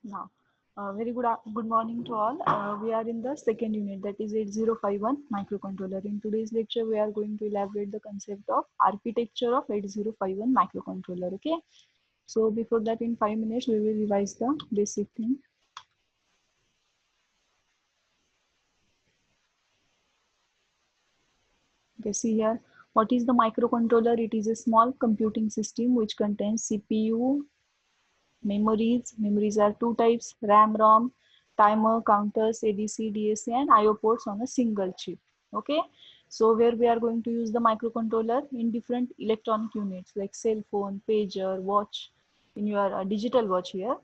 Now, good morning to all. We are in the second unit, that is 8051 microcontroller. In today's lecture, we are going to elaborate the concept of architecture of 8051 microcontroller. Okay. So before that, in 5 minutes, we will revise the basic thing. Okay, see here. What is the microcontroller? It is a small computing system which contains CPU, memories. Memories are two types: RAM, ROM, timer, counters, ADC, DAC, and IO ports on a single chip. Okay, so where we are going to use the microcontroller in different electronic units like cell phone, pager, watch, in your digital watch here,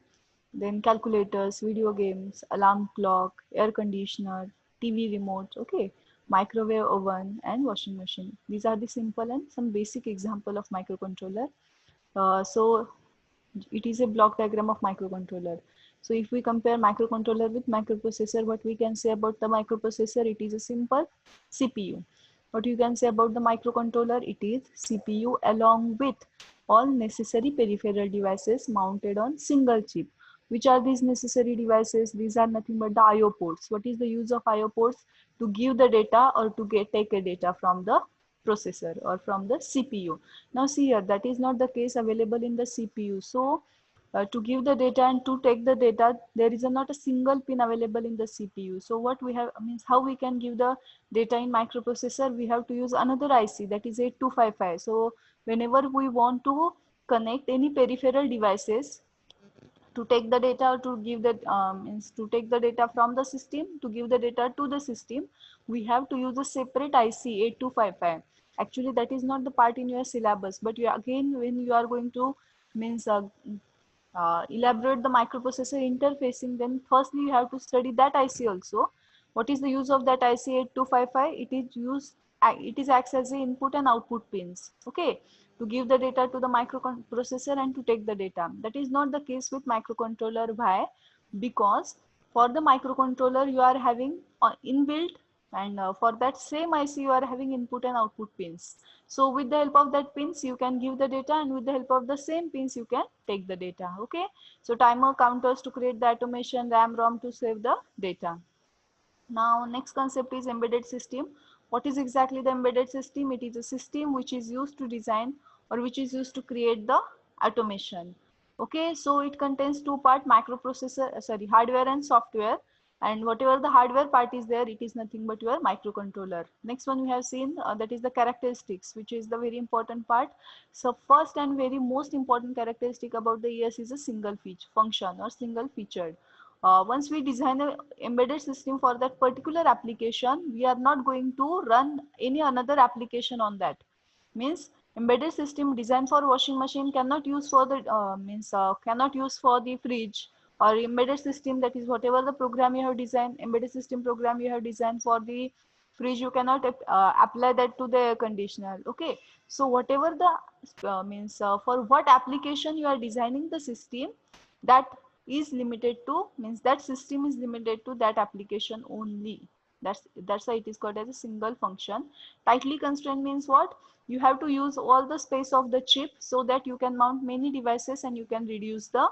then calculators, video games, alarm clock, air conditioner, TV remote, okay, microwave oven, and washing machine. These are the simple and some basic example of microcontroller. So it is a block diagram of microcontroller. So if we compare microcontroller with microprocessor, what we can say about the microprocessor? It is a simple CPU. What you can say about the microcontroller? It is CPU along with all necessary peripheral devices mounted on single chip. Which are these necessary devices? These are nothing but the IO ports. What is the use of IO ports? To give the data or to take a data from the processor or from the CPU. Now see here, that is not the case available in the CPU. So to give the data and to take the data, there is not a single pin available in the CPU. So what we have means how we can give the data in microprocessor, we have to use another IC, that is 8255. So whenever we want to connect any peripheral devices to take the data or to give the means to take the data from the system to give the data to the system, we have to use a separate IC 8255. Actually that is not the part in your syllabus, but you again when you are going to means elaborate the microprocessor interfacing, then firstly you have to study that IC also. What is the use of that IC 8255? It is used, it is acts as a input and output pins, okay, to give the data to the microprocessor and to take the data. That is not the case with microcontroller. Why? Because for the microcontroller you are having inbuilt, and for that same IC you are having input and output pins. So with the help of that pins you can give the data, and with the help of the same pins you can take the data. Okay, so timer, counters to create the automation, RAM, ROM to save the data. Now next concept is embedded system. What is exactly the embedded system? It is a system which is used to design or which is used to create the automation. Okay, so it contains two part: microprocessor, sorry, hardware and software. And whatever the hardware part is there, it is nothing but your microcontroller. Next one we have seen, that is the characteristics, which is the very important part. So first and very most important characteristic about the ES is a single feature function or single featured. Once we design an embedded system for that particular application, we are not going to run any another application on that. Means embedded system designed for washing machine cannot use for the cannot use for the fridge, or embedded system, that is whatever the program you have designed, embedded system program you have designed for the fridge, you cannot apply that to the air conditioner. Okay, so whatever the for what application you are designing the system, that is limited to, means that system is limited to that application only. That's why it is called as a single function. Tightly constrained means what? You have to use all the space of the chip so that you can mount many devices and you can reduce the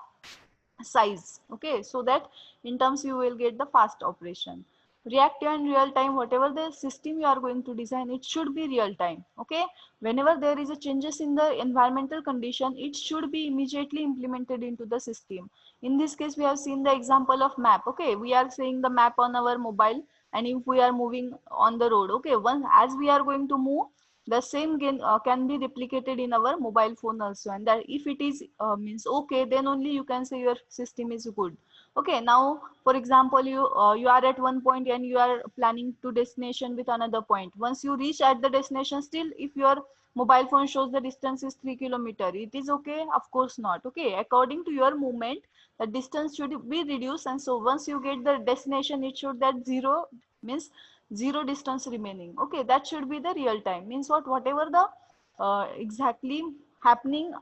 size. Okay, so that in terms you will get the fast operation. Reactive and real time, whatever the system you are going to design, it should be real time. Okay, whenever there is a changes in the environmental condition, it should be immediately implemented into the system. In this case we have seen the example of map. Okay, we are seeing the map on our mobile, and if we are moving on the road, okay, once as we are going to move, the same can be replicated in our mobile phone also, and that if it is means okay, then only you can say your system is good. Okay, now for example, you are at one point and you are planning to destination with another point. Once you reach at the destination, still if your mobile phone shows the distance is 3 kilometers, it is okay? Of course not. Okay, according to your movement, the distance should be reduced, and so once you get the destination, it should that zero, means zero distance remaining. Okay, that should be the real time. Means what? Whatever the exactly happening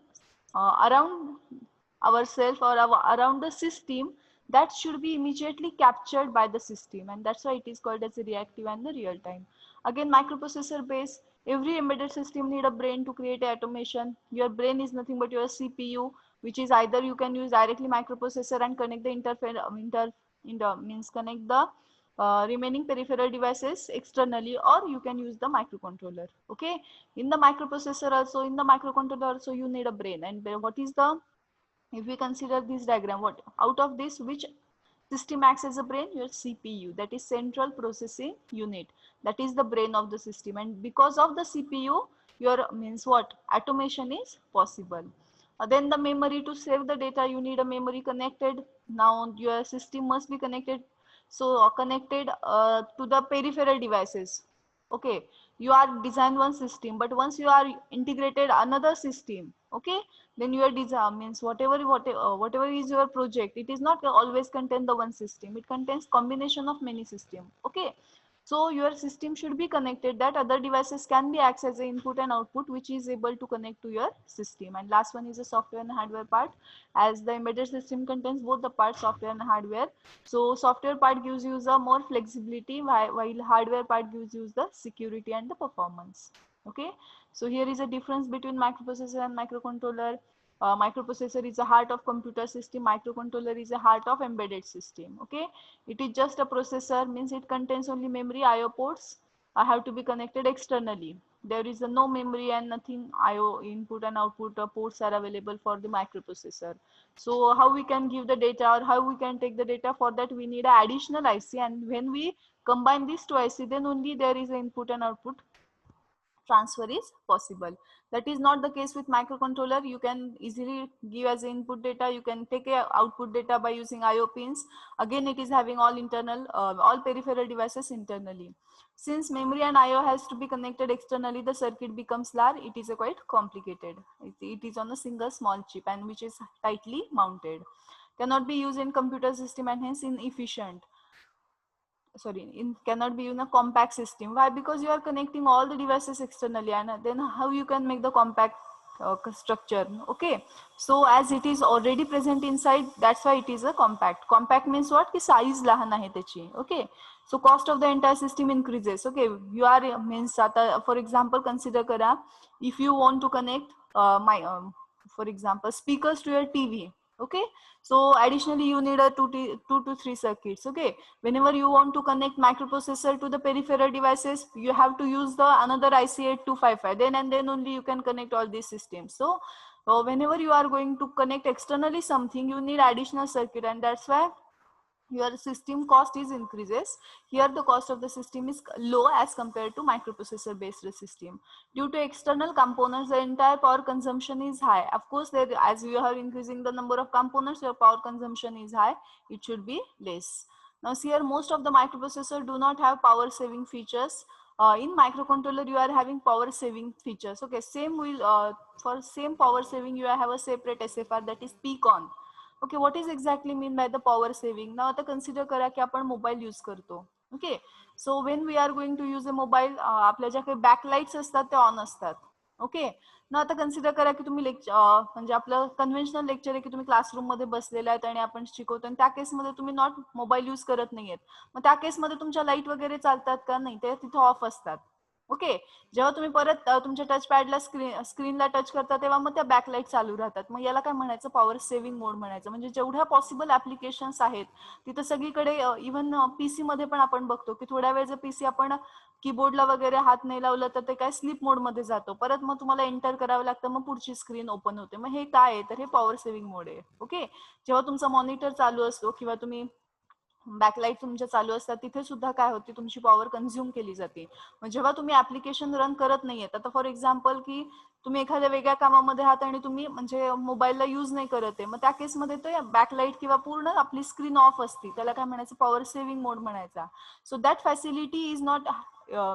around ourselves or around the system, that should be immediately captured by the system, and that's why it is called as a reactive and the real time. Again, microprocessor base, every embedded system need a brain to create automation. Your brain is nothing but your CPU. which is either you can use directly microprocessor and connect the connect the remaining peripheral devices externally, or you can use the microcontroller. Okay, in the microprocessor also, in the microcontroller also, you need a brain. And what is the, if we consider this diagram, what out of this, which system acts as a brain? Your CPU, that is central processing unit, that is the brain of the system. And because of the CPU, your means what, automation is possible. Then the memory, to save the data you need a memory connected. Now your system must be connected, so connected to the peripheral devices. Okay, you are design one system, but once you are integrated another system, okay, then your design means whatever is your project, it is not always contain the one system, it contains combination of many system. Okay, so your system should be connected that other devices can be accessed as input and output, which is able to connect to your system. And last one is the software and hardware part. As the embedded system contains both the parts, software and hardware, so software part gives you the more flexibility, while hardware part gives you the security and the performance. Okay, so here is a difference between microprocessor and microcontroller. Microprocessor is the heart of computer system, microcontroller is the heart of embedded system. Okay, it is just a processor, means it contains only memory, IO ports have to be connected externally. There is no memory and nothing, IO input and output ports are available for the microprocessor. So how we can give the data, or how we can take the data? For that we need an additional IC, and when we combine these two IC, then only there is an input and output transfer is possible. That is not the case with microcontroller. You can easily give as input data, you can take a output data by using IO pins. Again, it is having all internal all peripheral devices internally. Since memory and IO has to be connected externally, the circuit becomes large. It is a quite complicated. It is on a single small chip, and which is tightly mounted, cannot be used in computer system, and hence inefficient. Sorry, in cannot be in a compact system. Why? Because you are connecting all the devices externally, and then how you can make the compact structure? Okay, so as it is already present inside, that's why it is a compact. Compact means what? Ki size lahan ahe त्याची. Okay, so cost of the entire system increases. Okay, you are means आता for example consider करा, if you want to connect for example speakers to your TV. Okay, so additionally you need a two to three circuits. Okay, whenever you want to connect microprocessor to the peripheral devices, you have to use the another IC8255, then and then only you can connect all these systems. So whenever you are going to connect externally something, you need additional circuit, and that's why your system cost is increases. Here the cost of the system is low as compared to microprocessor based system. Due to external components, the entire power consumption is high. Of course, there, as you are increasing the number of components, your power consumption is high, it should be less. Now see here, most of the microprocessor do not have power saving features. In microcontroller you are having power saving features. Okay, same will for same power saving you have a separate SFR, that is PCON. Okay, what is exactly mean by the power saving? Now आता consider करा की आपण mobile use करतो. Okay, so when we are going to use a mobile, आपल्या ज्या काही बॅकलाईट्स असतात त्या ऑन असतात. ओके, ना आता कन्सिडर करा की तुम्ही म्हणजे आपलं कन्व्हेन्शनल लेक्चर आहे की तुम्ही क्लासरूम मध्ये बसलेला आहेत आणि आपण शिकवतो, आणि त्या केसमध्ये तुम्ही नॉट मोबाईल यूज करत नाहीयेत, मग त्या केसमध्ये तुमच्या लाईट वगैरे चालतात का? नाही, ते तिथे ऑफ असतात. ओके, जेव्हा तुम्ही परत तुमच्या टच पॅडला स्क्रीनला टच करता तेव्हा मग त्या बॅकलाईट चालू राहतात. मग याला काय म्हणायचं? पॉवर सेव्हिंग मोड म्हणायचं. म्हणजे जेवढ्या पॉसिबल ऍप्लिकेशन्स आहेत तिथं सगळीकडे, इव्हन पीसी मध्ये पण आपण बघतो की थोड्या वेळ जर पीसी आपण कीबोर्डला वगैरे हात नाही लावलं तर ते काय स्लीप मोड मध्ये जातो, परत मग तुम्हाला एंटर करावं लागतं, मग पुढची स्क्रीन ओपन होते. मग हे काय आहे? तर हे पॉवर सेव्हिंग मोड आहे. ओके, जेव्हा तुमचा मॉनिटर चालू असतो किंवा तुम्ही बॅकलाईट तुमच्या चालू असतात तिथे सुद्धा काय होते? तुमची पॉवर कन्झ्युम केली जाते. मग जेव्हा तुम्ही ऍप्लिकेशन रन करत नाहीयेत, आता फॉर एक्झाम्पल की तुम्ही एखाद्या वेगळ्या कामामध्ये आहात आणि तुम्ही म्हणजे मोबाईलला यूज नाही करत आहे, मग त्या केसमध्ये तो बॅकलाईट किंवा पूर्ण आपली स्क्रीन ऑफ असते, त्याला काय म्हणायचं? पॉवर सेव्हिंग मोड म्हणायचा. So that facility is not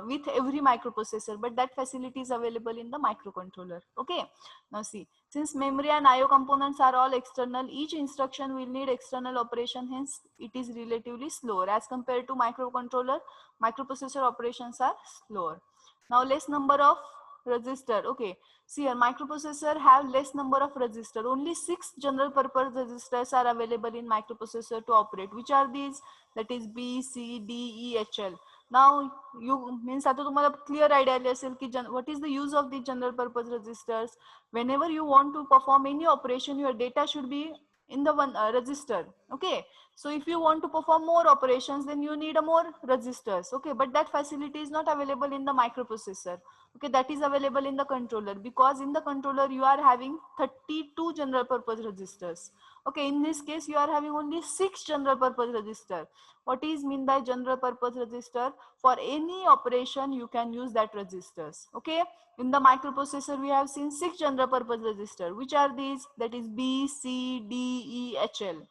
with every microprocessor, but that facility is available in the microcontroller. Okay, now see, since memory and IO components are all external, each instruction will need external operation, hence it is relatively slower as compared to microcontroller. Microprocessor operations are slower. Now less number of register. Okay, see here, microprocessor have less number of register. Only 6 general purpose registers are available in microprocessor to operate. Which are these? That is B, C, D, E, H, L. Now you means आता तुम्हाला clear idea आली असेल की what is the use of the general purpose registers. Whenever you want to perform any operation, your data should be in the one register. Okay, so if you want to perform more operations, then you need a more registers. Okay, but that facility is not available in the microprocessor. Okay, that is available in the controller, because in the controller you are having 32 general purpose registers. Okay, in this case you are having only 6 general purpose register. What is mean by general purpose register? For any operation you can use that registers. Okay, in the microprocessor we have seen 6 general purpose register. Which are these? That is B, C, D, E, H, L.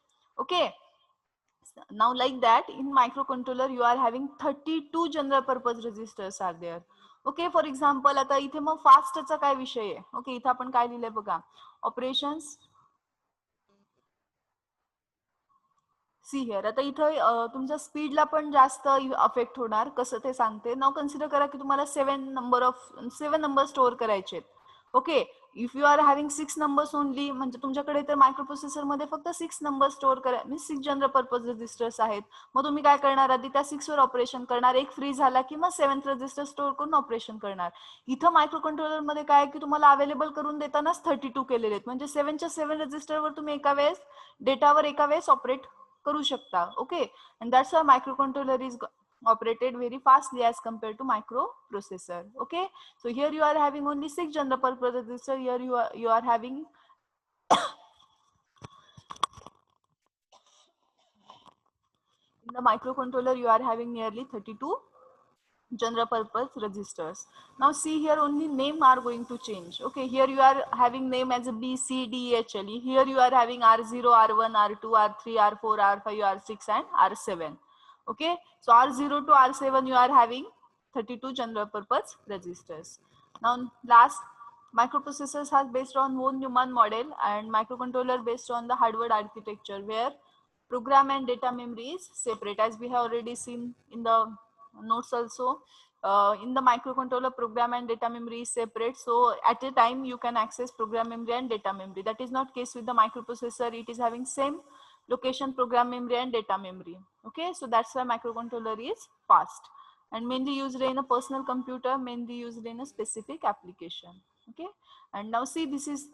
Okay, now like that in microcontroller you are having 32 general purpose registers are there. Okay, for example आता इथे मग फास्टचा काय विषय आहे. Okay, इथे आपण काय लिहिलंय बघा, ऑपरेशन्स. सी हिअर आता इथं तुमच्या स्पीडला पण जास्त अफेक्ट होणार, कसं ते सांगते. नाव कन्सिडर करा की तुम्हाला 7 नंबर स्टोअर करायचे. Okay, if you are having 6 numbers only, म्हणजे तुमच्याकडे तर मायक्रोप्रोसेसर मध्ये फक्त 6 नंबर स्टोअर करा, मीन्स 6 जनरल पर्पज रजिस्टर्स आहेत. मग तुम्ही काय करणार, आधी त्या 6 वर ऑपरेशन करणार, एक फ्री झाला की मग 7th रजिस्टर स्टोअर करून ऑपरेशन करणार. इथं मायक्रो कंट्रोलर मध्ये काय की तुम्हाला अवेलेबल करून देतानाच 32 केलेले आहेत, म्हणजे 7च्या 7 रजिस्टरवर तुम्ही एका वेळेस डेटावर एका वेळेस ऑपरेट करू शकता. Okay, and that's why microcontroller is operated very fastly as compared to microprocessor. Okay, so here you are having only 6 general purpose register. Here you are having in the microcontroller you are having nearly 32 general purpose registers. Now see here, only name are going to change. Okay, here you are having name as a B, C, D, H, L. Here you are having R0, R1, R2, R3, R4, R5, R6 and R7. Okay, so R0 to R7 you are having 32 general purpose registers. Now last, microprocessors are based on von Neumann model and microcontroller based on the hardware architecture, where program and data memory is separate, as we have already seen in the notes also. In the microcontroller, program and data memory is separate, so at a time you can access program memory and data memory. That is not case with the microprocessor. It is having same location program memory and data memory. Okay, so that's why microcontroller is fast and mainly used in a personal computer, mainly used in a specific application. Okay, and now see, this is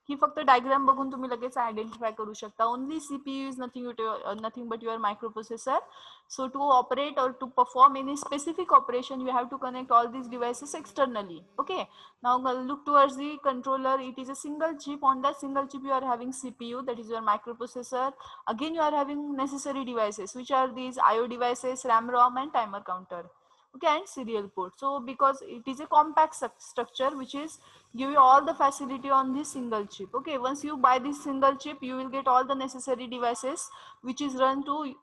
ही फक्त diagram बघून तुम्ही लगेच identify करू शकता. Only CPU is nothing but your microprocessor. So to operate or to perform any specific operation, you have to connect all these devices externally. Okay, now look towards the controller. It is a single chip. On that single chip you are having CPU, that is your microprocessor. Again you are having necessary devices, which are these IO devices, RAM, ROM and timer counter. Okay, and serial port. So because it is a compact structure which is give you all the facility on this single chip. Okay, once you buy this single chip, you will get all the necessary devices which is run to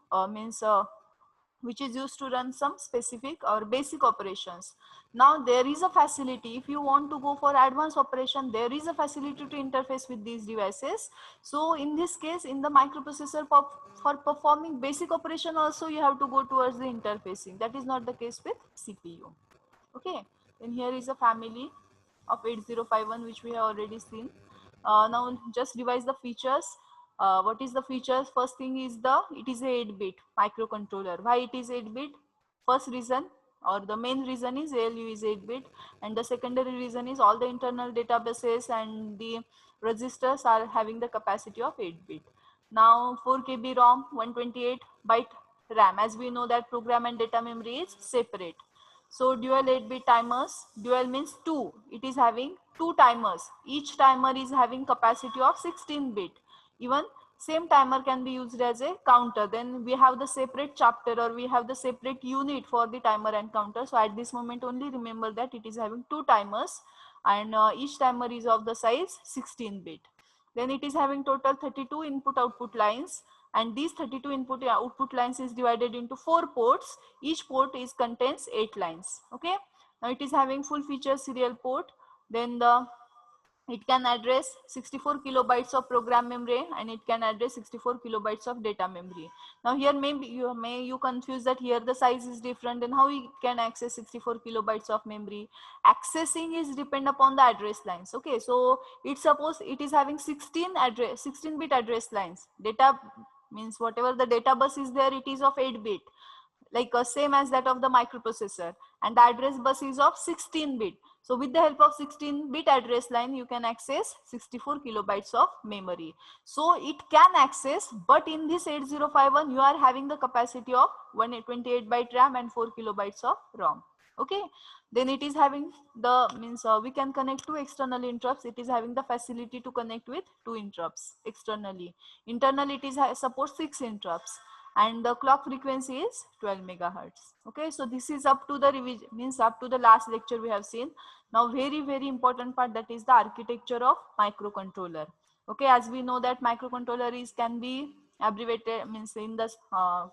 which is used to run some specific or basic operations. Now there is a facility, if you want to go for advanced operation, there is a facility to interface with these devices. So in this case, in the microprocessor, for performing basic operation also you have to go towards the interfacing. That is not the case with CPU. Okay, then here is a family of 8051 which we have already seen. Now just revise the features. What is the features? First thing is it is a 8-bit microcontroller. Why it is 8-bit? First reason, or the main reason, is ALU is 8-bit, and the secondary reason is all the internal databases and the registers are having the capacity of 8-bit. Now 4 KB ROM, 128 byte RAM. As we know that program and data memory is separate. So dual 8-bit timers, dual means 2. It is having 2 timers. Each timer is having capacity of 16-bit. Even same timer can be used as a counter. Then we have the separate chapter, or we have the separate unit for the timer and counter. So at this moment only remember that it is having 2 timers, and each timer is of the size 16-bit. Then it is having total 32 input output lines, and these 32 input output lines is divided into 4 ports. Each port is contains 8 lines. Okay, now it is having full feature serial port. Then it can address 64 kilobytes of program memory, and it can address 64 kilobytes of data memory. Now here maybe you confuse that here the size is different, and how we can access 64 kilobytes of memory. Accessing is depend upon the address lines. Okay, so it suppose it is having 16-bit address lines. Data means whatever the data bus is there, it is of 8-bit. like same as that of the microprocessor, and the address bus is of 16-bit. So with the help of 16-bit address line, you can access 64 kilobytes of memory. So it can access, but in this 8051, you are having the capacity of 128-byte RAM and 4 kilobytes of ROM. Okay, then it is having the means we can connect to external interrupts. It is having the facility to connect with 2 interrupts externally. Internally, it is supports 6 interrupts, and the clock frequency is 12 megahertz. Okay, so this is up to the revision, means up to the last lecture we have seen. Now very important part, that is the architecture of microcontroller. Okay, as we know that microcontroller is can be abbreviated, means in the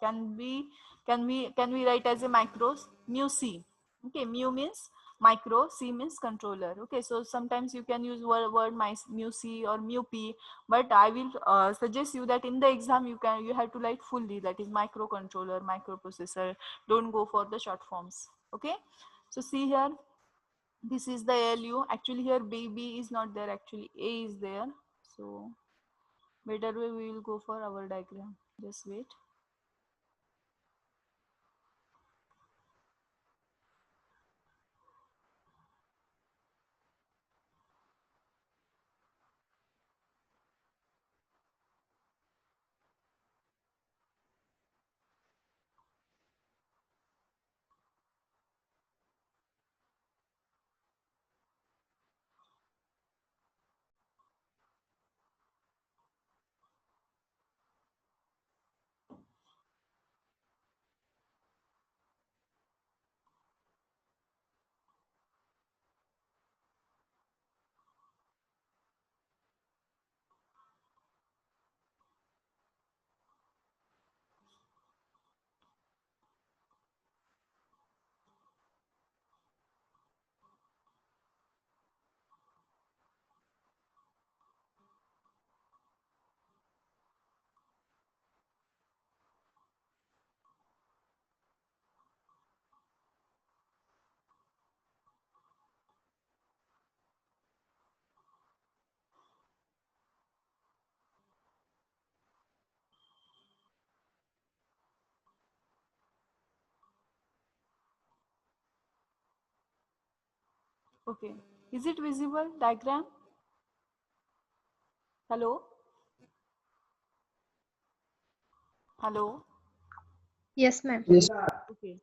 can we write as a macros mu c. Okay, mu means micro, c means controller. Okay, so sometimes you can use word mu c or mu p, but I will suggest you that in the exam you have to write fully, that is microcontroller, microprocessor. Don't go for the short forms. Okay, so see here, this is the ALU. Actually here B is not there, actually A is there. So better way we will go for our diagram. Just wait. Okay, is it visible diagram? Hello, hello. Yes, ma'am. Okay,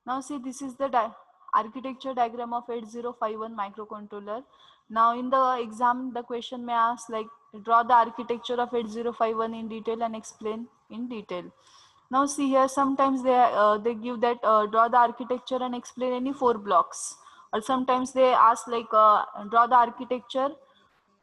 now see, this is the architecture diagram of 8051 microcontroller. Now in the exam, the question may ask like, draw the architecture of 8051 in detail and explain in detail. Now see here, sometimes they give that draw the architecture and explain any 4 blocks, or sometimes they ask like draw the architecture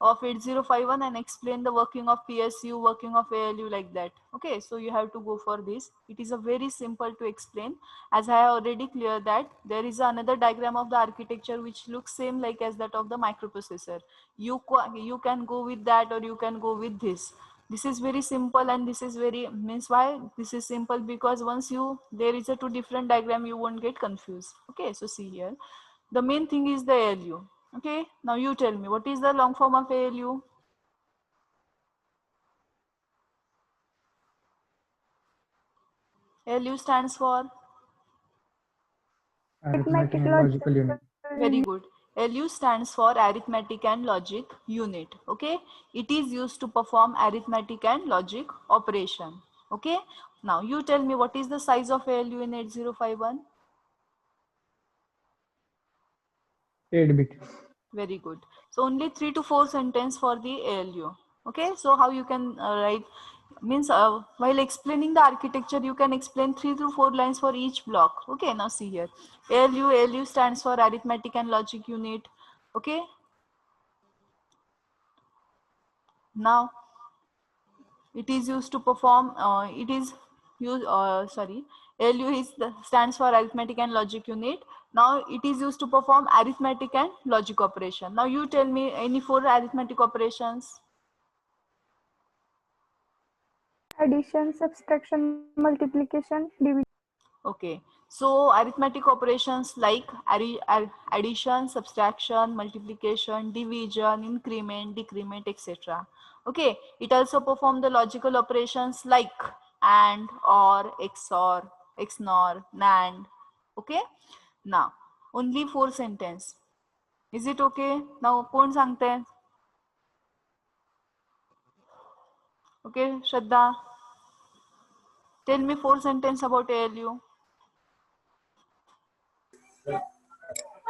of 8051 and explain the working of PSU, working of ALU, like that. Okay, so you have to go for this. It is a very simple to explain, as I have already cleared that there is another diagram of the architecture which looks same like as that of the microprocessor. You can go with that, or you can go with this. This is very simple, and this is very, means why this is simple, because once you there is a 2 different diagram, you won't get confused. Okay, so see here, the main thing is the ALU. Okay, now you tell me, what is the long form of ALU? ALU stands for, Arithmetic and logical unit. very good. ALU stands for arithmetic and logic unit. Okay, it is used to perform arithmetic and logic operation. Okay, now you tell me, what is the size of ALU in 8051? 8-bit. Very good. So only 3 to 4 sentence for the ALU. Okay, so how you can write, means while explaining the architecture, you can explain 3 to 4 lines for each block. Okay, now see here, ALU stands for arithmetic and logic unit. Okay, now it is used to perform it is used sorry, ALU stands for arithmetic and logic unit. Now it is used to perform arithmetic and logic operation. Now you tell me any 4 arithmetic operations. Addition, subtraction, multiplication, division. Okay, so arithmetic operations like addition, subtraction, multiplication, division, increment, decrement, etc. Okay, it also perform the logical operations like AND, OR, XOR. XNOR, NAND. Okay. Now only 4 sentence. Is it okay? Now कोण सांगते? Okay, Shraddha. Tell me 4 sentence about ALU.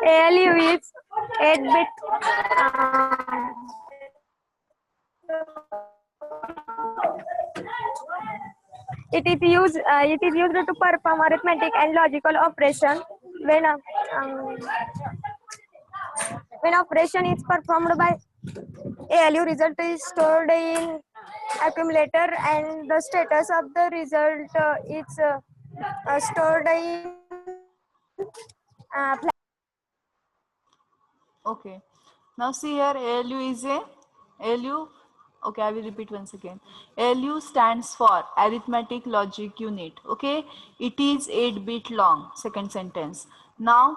ALU is 8-bit. It is used to perform arithmetic and logical operation when operation is performed by ALU, result is stored in accumulator and the status of the result is stored in flash. Okay. Now see here, ALU is a ALU. Okay, I will repeat once again. ALU stands for Arithmetic Logic Unit. Okay, it is 8-bit long. Second sentence. Now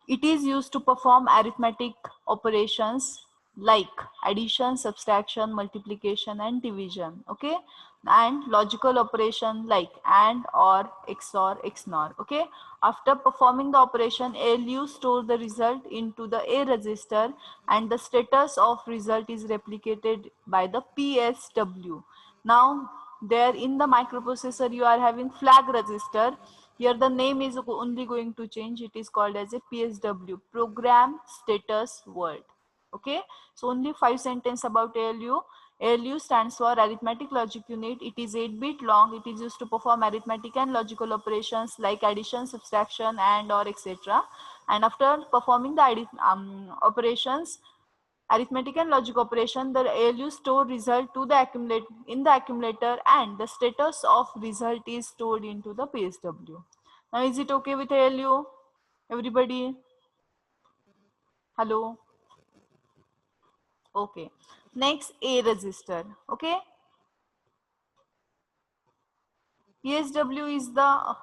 it is used to perform arithmetic operations like addition, subtraction, multiplication, and division. Okay, and logical operation like AND, OR, XOR, XNOR. Okay, after performing the operation, ALU store the result into the A register, and the status of result is replicated by the PSW. Now there in the microprocessor you are having flag register. Here the name is only going to change. It is called as a PSW, program status word. Okay, so only 5 sentence about ALU. ALU stands for Arithmetic Logic Unit. It is 8-bit long. It is used to perform arithmetic and logical operations like addition, subtraction, and or etc. And after performing the operations, arithmetic and logic operation, the ALU store result to the accumulator and the status of result is stored into the PSW. Now is it okay with ALU? Everybody? Hello? Okay. Next, A register. Okay. PSW is the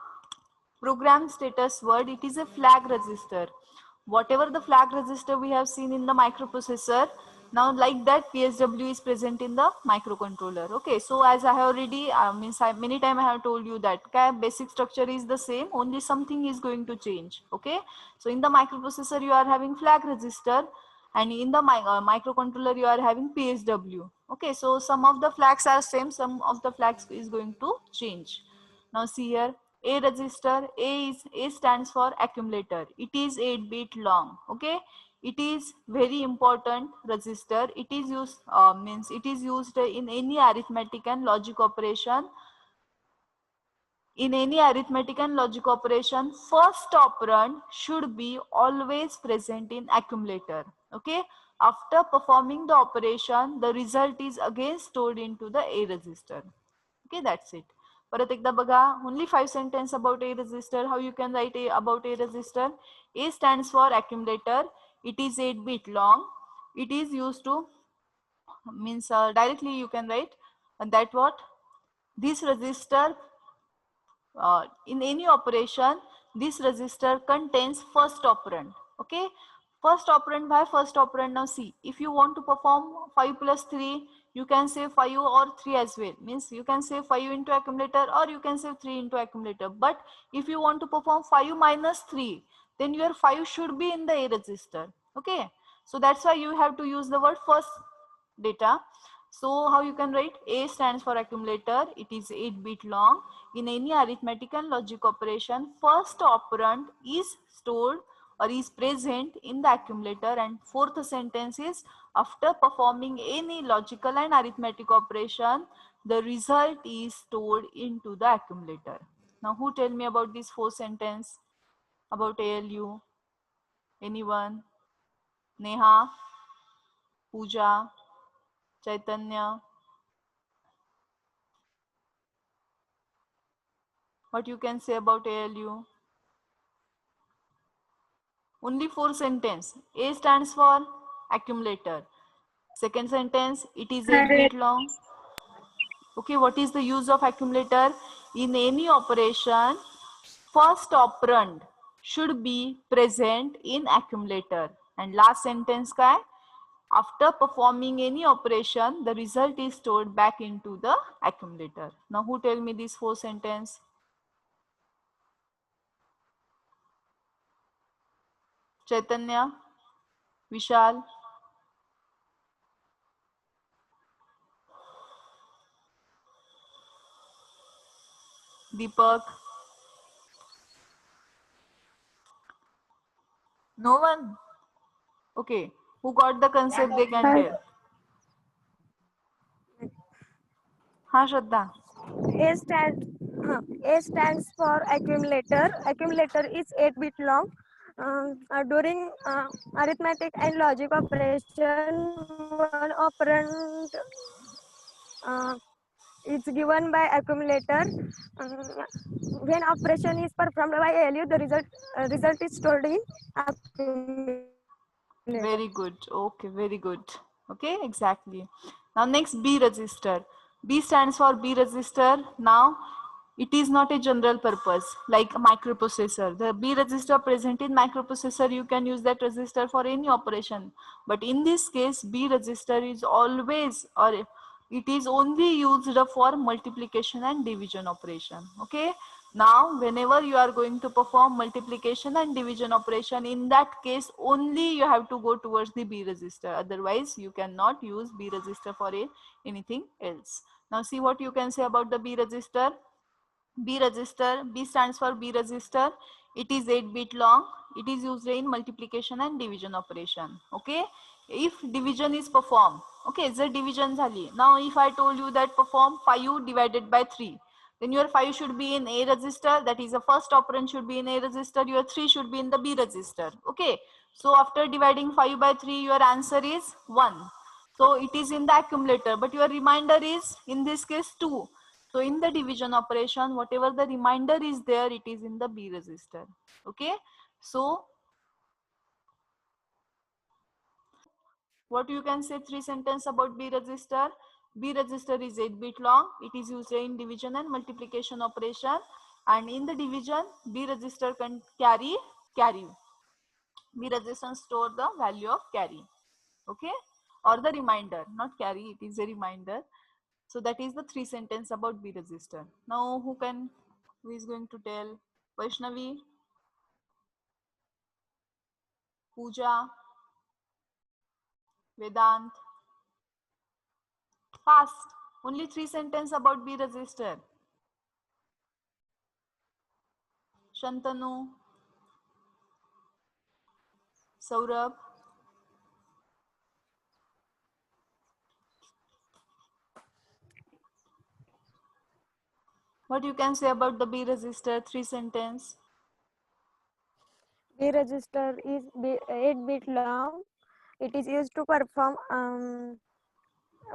program status word. It is a flag register. Whatever the flag register we have seen in the microprocessor, now like that PSW is present in the microcontroller. Okay, so as I have already many time I have told you that basic structure is the same, only something is going to change. Okay, so in the microprocessor you are having flag register, and in the microcontroller you are having PSW. Okay, so some of the flags are same, some of the flags is going to change. Now see here, A register, A stands for accumulator. It is 8-bit long. Okay, it is very important register. It is used it is used in any arithmetic and logic operation. In any arithmetic and logic operation, first operand should be always present in accumulator. Okay, after performing the operation, the result is again stored into the A register. Okay, that's it. परत एकदा बघा, only 5 sentence about A register. How you can write about A register? A stands for accumulator. It is 8-bit long. It is used to means directly you can write that what this register in any operation, this register contains first operand. Okay, first operand by first operand. Now see, if you want to perform 5 plus 3, you can say 5 or 3 as well. Means you can say 5 into accumulator or you can say 3 into accumulator. But if you want to perform 5 minus 3, then your 5 should be in the A register. Okay, so that's why you have to use the word first data. So how you can write? A stands for accumulator. It is 8-bit long. In any arithmetic and logic operation, first operand is stored or is present in the accumulator, and fourth sentence is after performing any logical and arithmetic operation, the result is stored into the accumulator. Now who tell me about this 4 sentence about ALU? Anyone? Neha? Pooja? Chaitanya? What you can say about ALU? Only 4 sentence. A stands for accumulator. Second sentence, it is 8-bit long. Okay, what is the use of accumulator? In any operation, first operand should be present in accumulator. And last sentence ka hai? After performing any operation, the result is stored back into the accumulator. Now who tell me this 4 sentence? Chaitanya, Vishal, Deepak. No one? Okay. Who got the concept they can tell? हाँ श्रद्धा. A stand A stands for accumulator. Accumulator is 8-bit long. During arithmetic and logic operation, one operand is given by accumulator. When operation is performed by ALU, the result is stored in accumulator. Very good. Okay, very good. Okay, exactly. Now next B register. B stands for B register. Now it is not a general purpose like a microprocessor. The B register present in microprocessor, you can use that register for any operation. But in this case, B register is always, or it is only used for multiplication and division operation. Okay. Now, whenever you are going to perform multiplication and division operation, in that case, only you have to go towards the B register. Otherwise, you cannot use B register for anything else. Now, see what you can say about the B register. B register, B stands for B register. It is 8-bit long. It is used in multiplication and division operation. Okay. If division is performed, okay, the division झाली. Now, if I told you that perform 5 divided by 3, then your 5 should be in A register. That is the first operand should be in A register. Your 3 should be in the B register. Okay. So after dividing 5 by 3, your answer is 1. So it is in the accumulator, but your remainder is in this case 2. So in the division operation, whatever the remainder is there, it is in the B register. Okay. So what you can say 3 sentences about B register. B register is 8-bit long. It is used in division and multiplication operation. And in the division, B register can carry. B register store the value of carry. Okay. Or the remainder, not carry, it is a reminder. So that is the 3 sentences about B register. Now who is going to tell? Vaishnavi, Pooja, Vedant. Fast. Only 3 sentences about B register. Shantanu, Saurabh. What you can say about the B register? 3 sentences. B register is 8-bit long. It is used to perform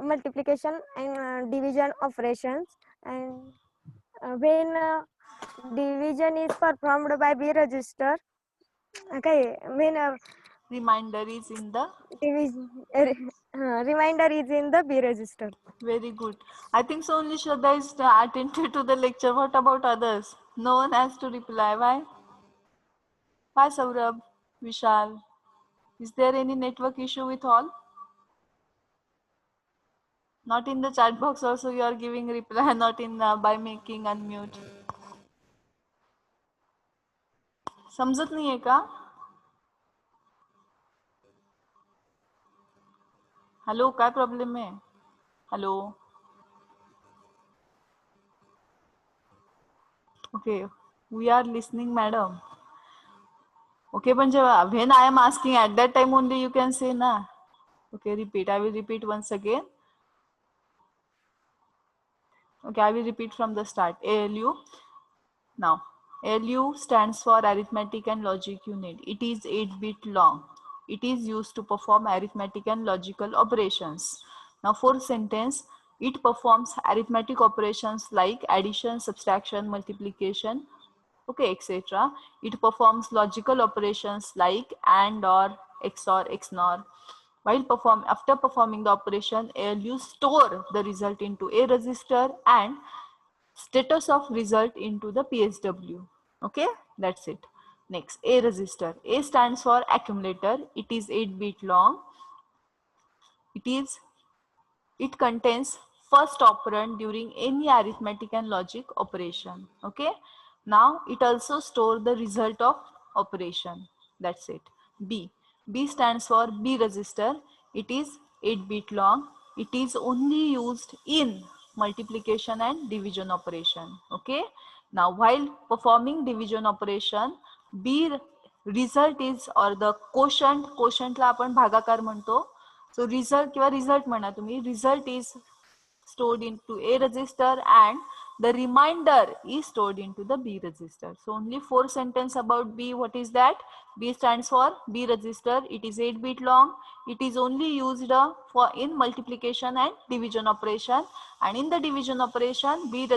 multiplication and division operations. And when division is performed by B register, okay, when Reminder is in the division, reminder is in the B register. very good. I think so only Shraddha is attentive to the lecture. What about others? No one has to reply. Why? Why Saurabh? Vishal? Is there any network issue with all? Not in the chat box also you are giving reply, not in by making unmute. समजत नहीं है का? Hello काय problem आहे? Hello. Okay, we are listening, madam. Okay, पण जेव्हा when I am asking at that time only you can say na. Okay, repeat. I will repeat once again. Okay, I will repeat from the start. ALU. Now, ALU stands for Arithmetic and Logic Unit. It is 8-bit long. It is used to perform arithmetic and logical operations. Now, for sentence, it performs arithmetic operations like addition, subtraction, multiplication, okay, etc. It performs logical operations like AND or XOR, XNOR. After performing the operation, ALU store the result into a register and status of result into the PSW. Okay, that's it. Next, A register. A stands for accumulator. It is 8-bit long. It contains first operand during any arithmetic and logic operation. Okay. Now it also stores the result of operation. That's it. B. B stands for B register. It is 8-bit long. It is only used in multiplication and division operation. Okay. Now, while performing division operation, B result is or the quotient ला आपण भागाकार म्हणतो. So result किंवा result म्हणा तुम्ही, result is stored into A register and the remainder is stored into the B register. So only 4 sentence about B. What is that? B stands for B register. It is 8-bit long. It is only used for in multiplication and division operation. And in the division operation, B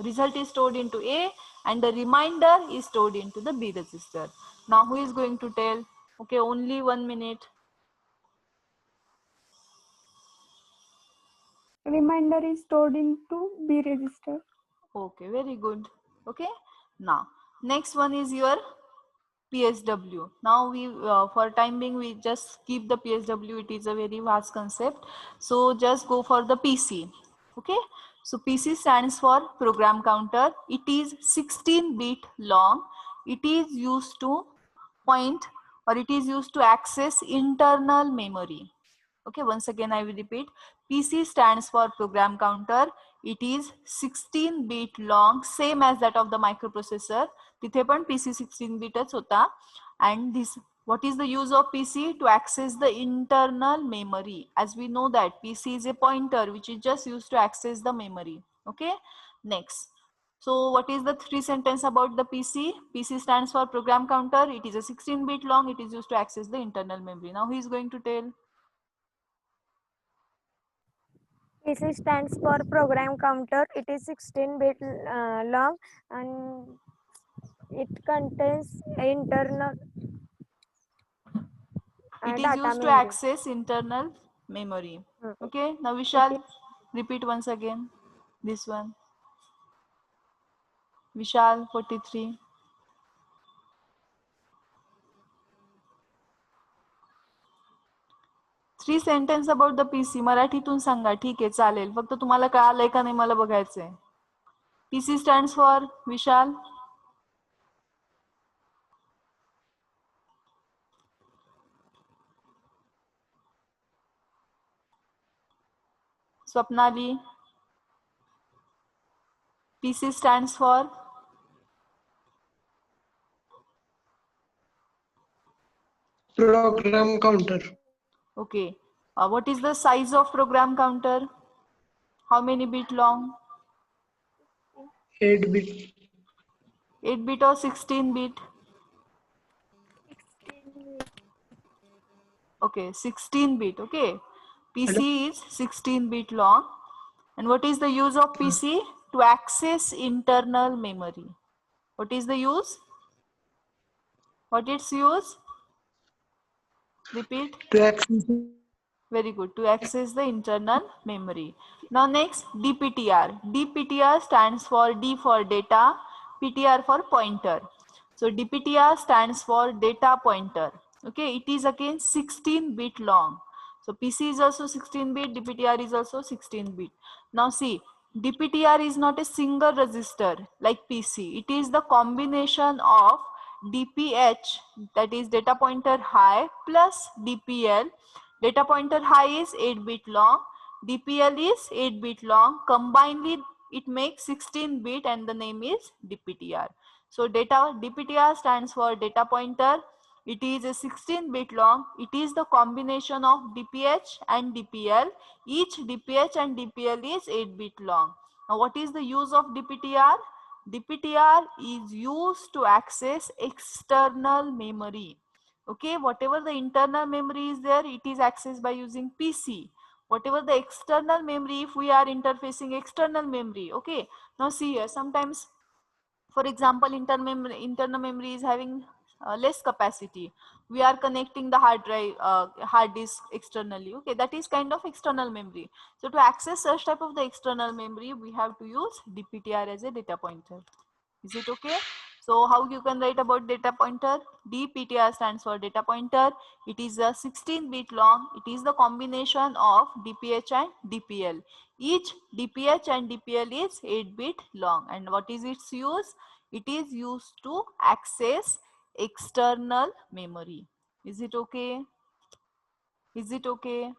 result is stored into A and the remainder is stored into the B register. Now who is going to tell? Okay, only 1 minute. Reminder is stored into B register. Okay, very good. Okay, now next one is your PSW. Now we for time being we just keep the PSW. It is a very vast concept, so just go for the PC. Okay, so PC stands for program counter. It is 16-bit long. It is used to point or it is used to access internal memory. Okay, once again I will repeat. PC stands for program counter. It is 16-bit long, same as that of the microprocessor. तिथे पण PC 16-bitच होता. And this, what is the use of PC? To access the internal memory. As we know that PC is a pointer which is just used to access the memory. Okay, next. So what is the 3 sentence about the PC? PC stands for program counter. It is a 16-bit long. It is used to access the internal memory. Now who is going to tell? PC stands for program counter. It is 16-bit long and it contains internal It is data used to memory. access internal memory. Hmm. Okay, now we shall repeat once again this one. Vishal 43. Three sentence about the PC मराठीतून सांगा. ठीक आहे, चालेल. फक्त तुम्हाला कळालंय का नाही मला बघायचंय. PC stands for Vishal. Swapnali. PC stands for program counter. Okay. What is the size of program counter? How many bit long? 8-bit. 8-bit or 16-bit? Okay, 16-bit. Okay. PC is 16-bit long. And what is the use of PC? To access internal memory. What is the use? What its use? Repeat. To access. Very good. To access the internal memory. Now next, DPTR. DPTR stands for D for data, PTR for pointer. So DPTR stands for data pointer. Okay, it is again 16-bit long. So PC is also 16-bit, DPTR is also 16-bit. Now see, DPTR is not a single register like PC. It is the combination of DPH, that is data pointer high, plus DPL. Data pointer high is 8-bit long, DPL is 8-bit long. Combinedly, it makes 16-bit and the name is DPTR. So DPTR stands for data pointer. It is a 16-bit long. It is the combination of DPH and DPL. Each DPH and DPL is 8-bit long. Now, what is the use of DPTR? DPTR is used to access external memory. Okay, whatever the internal memory is there, it is accessed by using PC. Whatever the external memory, if we are interfacing external memory, okay. Now see here, sometimes, for example, internal memory is having less capacity. We are connecting the hard drive, hard disk externally. Okay, that is kind of external memory. So to access such type of the external memory, we have to use DPTR as a data pointer. Is it okay? So how you can write about data pointer? DPTR stands for data pointer. It is a 16-bit long. It is the combination of DPH and DPL. Each DPH and DPL is 8-bit long. And what is its use? It is used to access external memory. Is it okay? Is it okay?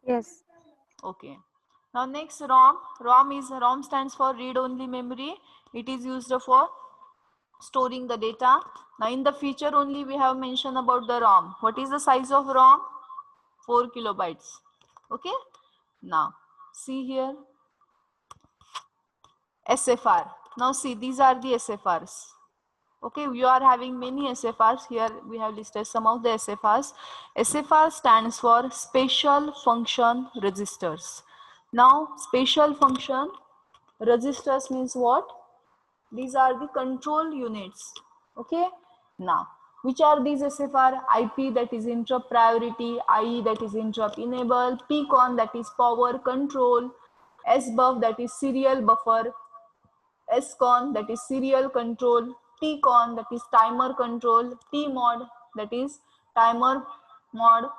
Yes. Okay. Now next ROM. ROM stands for read only memory. It is used for storing the data. Now in the feature only we have mentioned about the ROM. What is the size of ROM? 4 kilobytes. Okay. Now see here. SFR. Now see, these are the SFRs. Okay, you are having many SFRs. Here we have listed some of the SFRs. SFR stands for special function registers. Now special function registers means what? These are the control units. Okay. Now which are these SFR? IP, that is interrupt priority, IE, that is interrupt enable, PCON, that is power control, SBUF, that is serial buffer, SCON, that is serial control, TCON, that is timer control, TMOD, that is timer mod,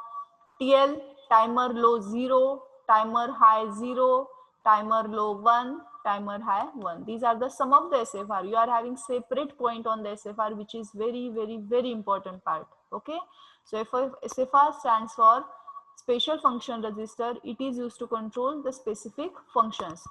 TL, timer low 0, timer high 0, timer low 1, timer high 1. These are the sum of the SFR. You are having separate point on the SFR, which is very important part. Okay. So if SFR stands for special function register, it is used to control the specific functions.